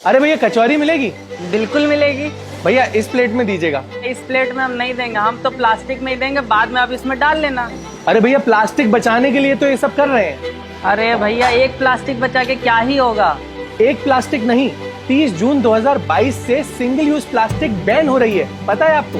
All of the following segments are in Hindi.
अरे भैया कचौरी मिलेगी? बिल्कुल मिलेगी। भैया इस प्लेट में दीजिएगा। इस प्लेट में हम नहीं देंगे, हम तो प्लास्टिक में ही देंगे, बाद में आप इसमें डाल लेना। अरे भैया प्लास्टिक बचाने के लिए तो ये सब कर रहे हैं। अरे भैया एक प्लास्टिक बचा के क्या ही होगा। एक प्लास्टिक नहीं, 30 जून 2022 से सिंगल यूज प्लास्टिक बैन हो रही है, पता है आपको?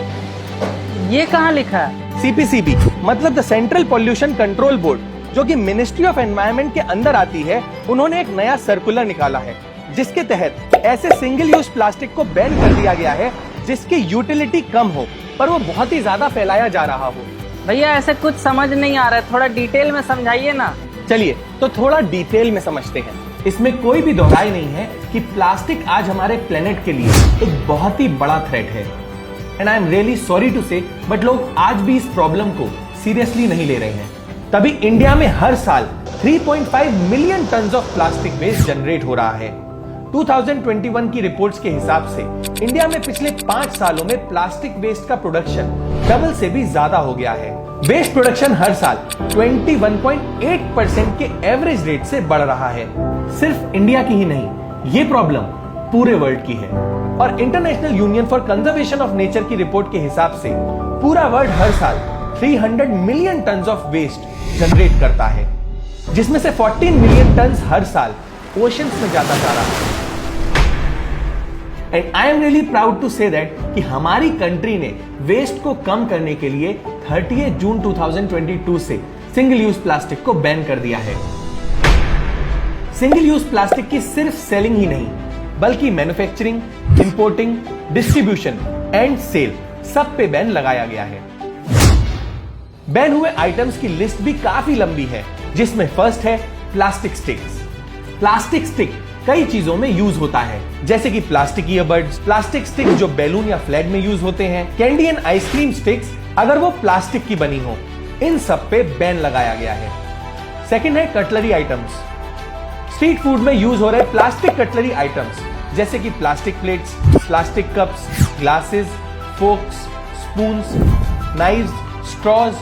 ये कहाँ लिखा है? CPCB मतलब the central pollution control board, जो कि मिनिस्ट्री ऑफ एनवायरनमेंट के अंदर आती है, उन्होंने एक नया सर्कुलर निकाला है जिसके तहत ऐसे सिंगल यूज प्लास्टिक को बैन कर दिया गया है जिसकी यूटिलिटी कम हो पर वो बहुत ही ज्यादा फैलाया जा रहा हो। भैया ऐसे कुछ समझ नहीं आ रहा है, थोड़ा डिटेल में समझाइए ना। चलिए तो थोड़ा डिटेल में समझते हैं। इसमें कोई भी दोहराई नहीं है कि प्लास्टिक आज हमारे प्लेनेट के लिए एक बहुत ही बड़ा थ्रेट है। And I am really sorry to say but लोग आज भी इस प्रॉब्लम को सीरियसली नहीं ले रहे हैं। तभी इंडिया में हर साल 3.5 million ton of plastic waste generate हो रहा है। 2021 की रिपोर्ट्स के हिसाब से इंडिया में पिछले 5 सालों में प्लास्टिक वेस्ट का प्रोडक्शन डबल से भी ज्यादा हो गया है। वेस्ट प्रोडक्शन हर साल 21.8% के एवरेज रेट से बढ़ रहा है। सिर्फ इंडिया की ही नहीं, ये प्रॉब्लम पूरे वर्ल्ड की है। और International Union for Conservation of Nature की रिपोर्ट के हिसाब से पूरा वर्ल्ड हर साल 300 million ton of waste generate करता है, जिसमें से 14 मिलियन टन हर साल ओशंस में जाता जा रहा है। And I am really proud to say that कि हमारी कंट्री ने वेस्ट को कम करने के लिए 30 जून 2022 से सिंगल यूज प्लास्टिक को बैन कर दिया है। सिंगल यूज प्लास्टिक की सिर्फ सेलिंग ही नहीं बल्कि manufacturing, importing, distribution and sale सब पे बैन लगाया गया है। बैन हुए आइटम्स की लिस्ट भी काफी लंबी है, जिसमें फर्स्ट है प्लास्टिक स्टिक्स। प्लास्टिक स्टिक कई चीजों में यूज होता है, जैसे कि प्लास्टिक ईयरबड्स, प्लास्टिक स्टिक जो बैलून या फ्लैग में यूज होते हैं, कैंडी एंड आइसक्रीम स्टिक्स अगर वो प्लास्टिक की बनी हो, इन सब पे बैन लगाया गया है। सेकंड है कटलरी आइटम्स। स्ट्रीट फूड में यूज हो रहे प्लास्टिक कटलरी आइटम्स जैसे कि plastic plates, plastic cups, glasses, forks, spoons, knives, straws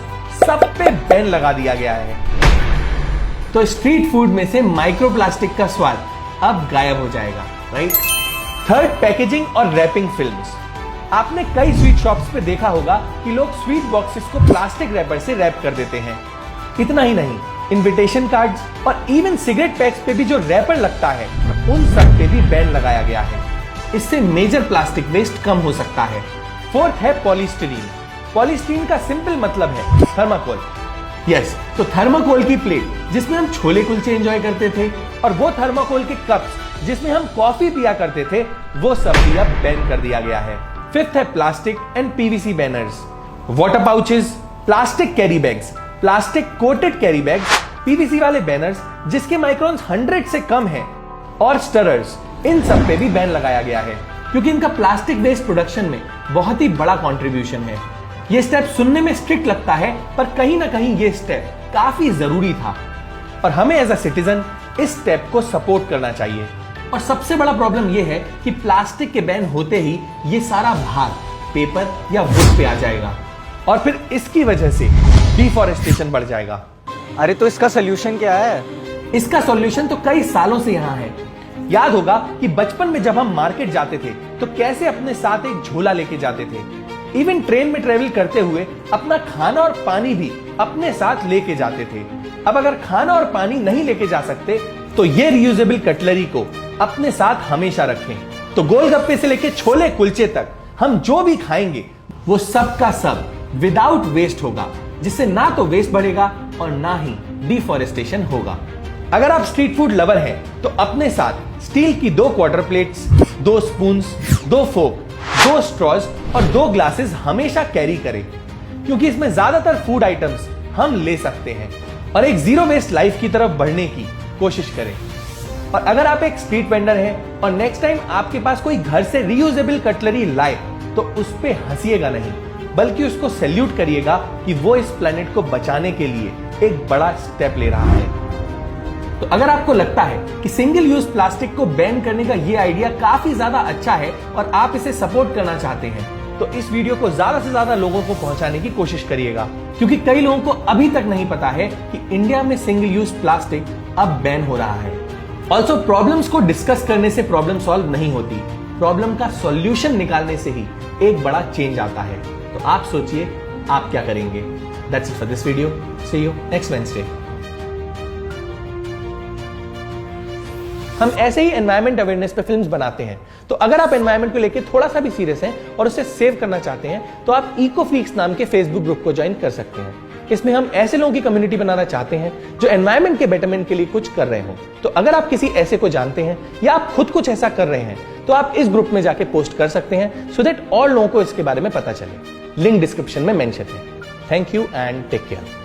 सब पे बैन लगा दिया गया है। तो स्ट्रीट फूड में से माइक्रोप्लास्टिक का स्वाद अब गायब हो जाएगा, राइट? थर्ड, पैकेजिंग और रैपिंग फिल्म्स। आपने कई स्वीट शॉप्स पे देखा होगा कि लोग स्वीट बॉक्सेस को प्लास्टिक रैपर से रैप कर देते हैं। इतना ही नहीं, इनविटेशन कार्ड्स और इवन सिगरेट पैक्स पे भी जो रैपर लगता है, उन सब पे भी बैन लगाया गया है। इससे मेजर प्लास्टिक वेस्ट कम हो सकता है। फोर्थ है पॉलीस्टीरीन। पॉलीस्टीरीन का सिंपल मतलब है थर्माकोल। यस, तो थर्माकोल की प्लेट जिसमें हम छोले कुलचे एंजॉय करते थे और वो थर्माकोल के कप्स जिसमें हम कॉफी पिया करते थे, वो सब भी अब बैन कर दिया गया है। फिफ्थ है plastic and PVC banners. Water pouches, plastic carry bags, plastic coated carry bags, PVC वाले बैनर्स जिसके माइक्रोन्स 100 से कम हैं, और स्टरर्स, इन सब पे भी बैन लगाया गया है क्योंकि इनका प्लास्टिक वेस्ट प्रोडक्शन में बहुत ही बड़ा कंट्रीब्यूशन है। ये स्टेप सुनने में स्ट्रिक्ट लगता है पर कहीं ना कहीं ये स्टेप काफी जरूरी था और हमें एज अ सिटीजन इस स्टेप को सपोर्ट करना चाहिए। और सबसे बड़ा प्रॉब्लम ये है कि प्लास्टिक के बैन होते ही ये सारा भार पेपर या वुड पे आ जाएगा और फिर इसकी वजह से डिफॉरेस्टेशन बढ़ जाएगा। अरे तो इसका सोल्यूशन क्या है? इसका सॉल्यूशन तो कई सालों से यहाँ है। याद होगा कि बचपन में जब हम मार्केट जाते थे तो कैसे अपने साथ एक झोला लेके जाते थे। इवन ट्रेन में ट्रेवल करते हुए अपना खाना और पानी भी अपने साथ लेके जाते थे। अब अगर खाना और पानी नहीं लेके जा सकते तो ये रियूजेबल कटलरी को अपने साथ हमेशा रखें। तो गोलगप्पे से लेके छोले कुलचे तक हम जो भी खाएंगे वो सब का सब विदाउट वेस्ट होगा, जिससे ना तो वेस्ट बढ़ेगा और ना ही डिफॉरेस्टेशन होगा। अगर आप स्ट्रीट फूड लवर हैं तो अपने साथ स्टील की 2 क्वार्टर प्लेट्स, 2 स्पून्स, 2 फोक, 2 स्ट्रॉज और 2 ग्लासेस हमेशा कैरी करें क्योंकि इसमें ज्यादातर फूड आइटम्स हम ले सकते हैं और एक जीरो वेस्ट लाइफ की तरफ बढ़ने की कोशिश करें। और अगर आप एक स्ट्रीट वेंडर हैं और नेक्स्ट टाइम आपके पास कोई घर से रियूजेबल कटलरी लाए तो उस पे हंसिएगा नहीं बल्कि उसको सैल्यूट करिएगा कि वो इस प्लेनेट को बचाने के लिए एक बड़ा स्टेप ले रहा है। तो अगर आपको लगता है कि सिंगल यूज प्लास्टिक को बैन करने का ये आइडिया काफी ज्यादा अच्छा है और आप इसे सपोर्ट करना चाहते हैं तो इस वीडियो को ज्यादा से ज्यादा लोगों को पहुंचाने की कोशिश करिएगा क्योंकि कई लोगों को अभी तक नहीं पता है कि इंडिया में सिंगल यूज प्लास्टिक अब बैन हो रहा है। ऑल्सो प्रॉब्लम्स को डिस्कस करने से प्रॉब्लम सॉल्व नहीं होती, प्रॉब्लम का सॉल्यूशन निकालने से ही एक बड़ा चेंज आता है। तो आप सोचिए आप क्या करेंगे। That's it for this video, see you next Wednesday. हम ऐसे ही एनवायरमेंट अवेयरनेस पे फिल्म्स बनाते हैं, तो अगर आप एनवायरमेंट को लेकर थोड़ा सा भी सीरियस हैं और उसे सेव करना चाहते हैं तो आप इको फ्रीक्स नाम के फेसबुक ग्रुप को ज्वाइन कर सकते हैं। इसमें हम ऐसे लोगों की कम्युनिटी बनाना चाहते हैं जो एनवायरमेंट के बेटरमेंट के लिए कुछ कर रहे हो। तो अगर आप किसी ऐसे को जानते हैं या आप खुद कुछ ऐसा कर रहे हैं तो आप इस ग्रुप में जाके पोस्ट कर सकते हैं सो दैट और लोगों को इसके बारे में पता चले। लिंक डिस्क्रिप्शन में मेंशन है। Thank you and take care.